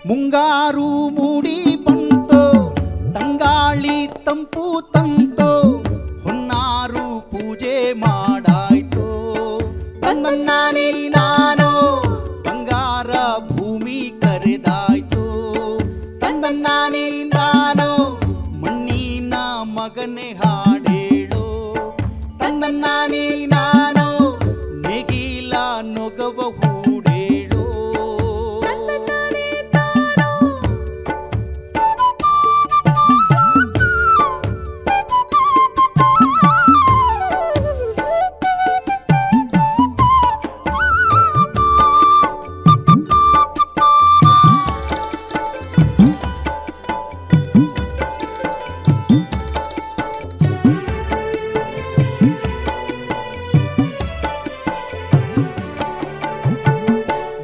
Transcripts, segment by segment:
ಮುಂಗಾರು ಮೂಡಿ ಬಂತೋ ತಂಗಾಳಿ ತಂಪು ತಂತೋ ಹೊನ್ನಾರು ಪೂಜೆ ಮಾಡಾಯ್ತು ತನ್ನನ್ನಾನಿ ನಾನು ಬಂಗಾರ ಭೂಮಿ ಕರೆದಾಯ್ತು ತನ್ನನ್ನಾನಿ ನಾನು ಮಣ್ಣಿನ ಮಗನೇ ಹಾಡೇಳು ತನ್ನನ್ನಾನಿ ನಾನು ನೇಗಿಲ ನೊಗವ ಹೂಡೇಳು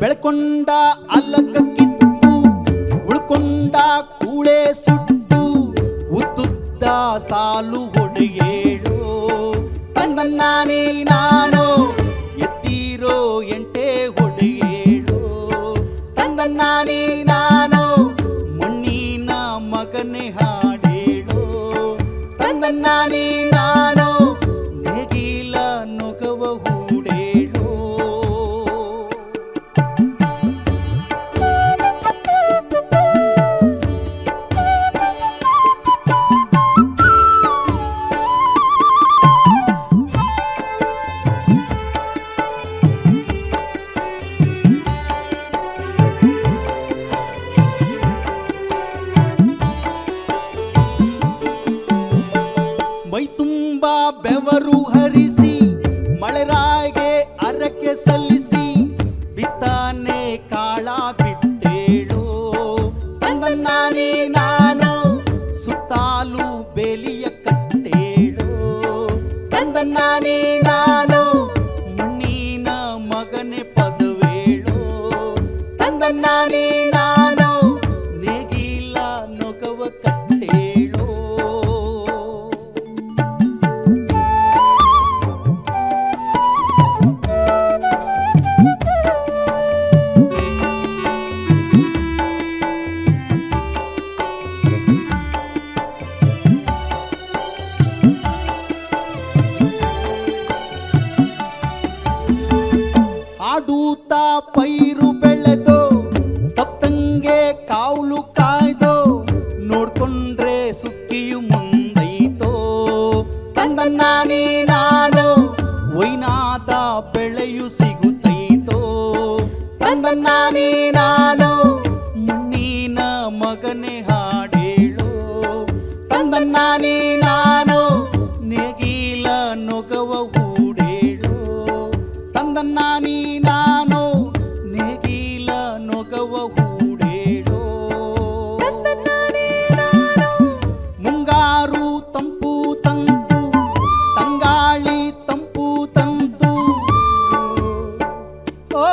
ಬೆಳ್ಕೊಂಡ ಅಲಕ ಕಿತ್ತು ಉಳ್ಕೊಂಡ ಕೂಳೆ ಸುಟ್ಟು ಉದ್ದುದ್ದ ಸಾಲು ಹೊಡೆಯೇಳು ತನ್ನನ್ನಾನೇ ನಾನು ಎತ್ತೀರೋ ಎಂಟೆ ಹೊಡೆಯೇಳು ತನ್ನನ್ನಾನೇ ನಾನು ಮಣ್ಣಿನ ಮಗನೇ ಹಾಡೇಳು ತನ್ನನ್ನಾನೇ ನಾನು ನೇಗಿಲ ನೊಗವ ಹೂಡೇಳು ಮೈ ತುಂಬ ಬೆವರು ಹರಿಸಿ ಮಳೆರಾಯ್ಗೆ ಅರಕೆ ಸಲ್ಲಿಸಿ ಬಿತ್ತಾನೆ ಕಾಳ ಬಿತ್ತೇಳು ತನ್ನನ್ನಾನೇ ನಾನು ಸುತ್ತಾಲು ಬೇಲಿಯ ಕಟ್ಟೇಳು ತನ್ನನ್ನಾನೇ ನಾನು ಮಣ್ಣಿನ ಮಗನೆ ಪದವೇಳು ತನ್ನನ್ನಾನೇ ನಾನು ನೇಗಿಲ ನೊಗವ ಕಟ್ಟೇಳು ಆಡೂತ ಪೈರು ಬೆಳೆದೋ ತಪ್ಪಂಗೆ ಕಾವಲು ಕಾಯ್ದೋ ನೋಡ್ಕೊಂಡ್ರೆ ಸುಕ್ಕಿಯು ಮುಂದೈತೋ ತನ್ನನ್ನಾನೇ ನಾನು ಒಯ್ನಾದ ಬೆಳೆಯು ಸಿಗುತ್ತೈತೋ ತನ್ನನ್ನಾನೇ ನಾನು ಮಣ್ಣಿನ ಮಗನೇ ಹಾಡೇಳು ತನ್ನನ್ನಾನೇ ನಾನು ನೇಗಿಲ ನೊಗವ ಹೂಡೇಳು ತನ್ನನ್ನಾನೇ ನಾನು ನೇಗಿಲ ನೊಗವ ಹೂಡೇಳು ಮುಂಗಾರು ತಂಪು ತಂತು ತಂಗಾಳಿ ತಂಪು ತಂತು ಓ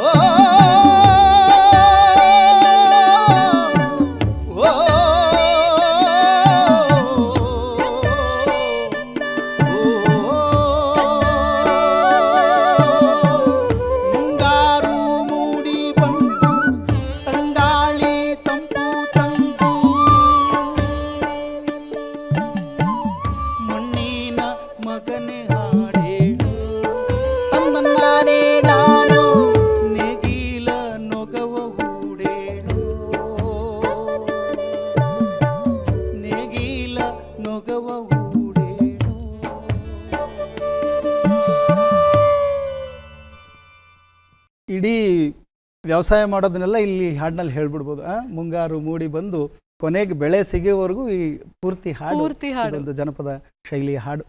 ಓ ಮುಂಗಾರು ಮೂಡಿ ಬಂತು ತಂಗಾಳಿ ತಂಪು ತಂತು ಮಣ್ಣಿನ ಮಗನೇ ಹಾಡೇಳು ತನ್ನನ್ನಾನೇ ನಾನು ನೇಗಿಲ ನೊಗವ ಹೂಡೇಳು ನೇಗಿಲ ನೊಗವ ಹೂಡೇಳು. ಇಡೀ ವ್ಯವಸಾಯ ಮಾಡೋದನ್ನೆಲ್ಲ ಇಲ್ಲಿ ಹಾಡಿನಲ್ಲಿ ಹೇಳ್ಬಿಡ್ಬೋದು. ಮುಂಗಾರು ಮೂಡಿ ಬಂದು ಕೊನೆಗೆ ಬೆಳೆ ಸಿಗೋವರೆಗೂ ಈ ಪೂರ್ತಿ ಹಾಡು ಒಂದು ಜನಪದ ಶೈಲಿಯ ಹಾಡು.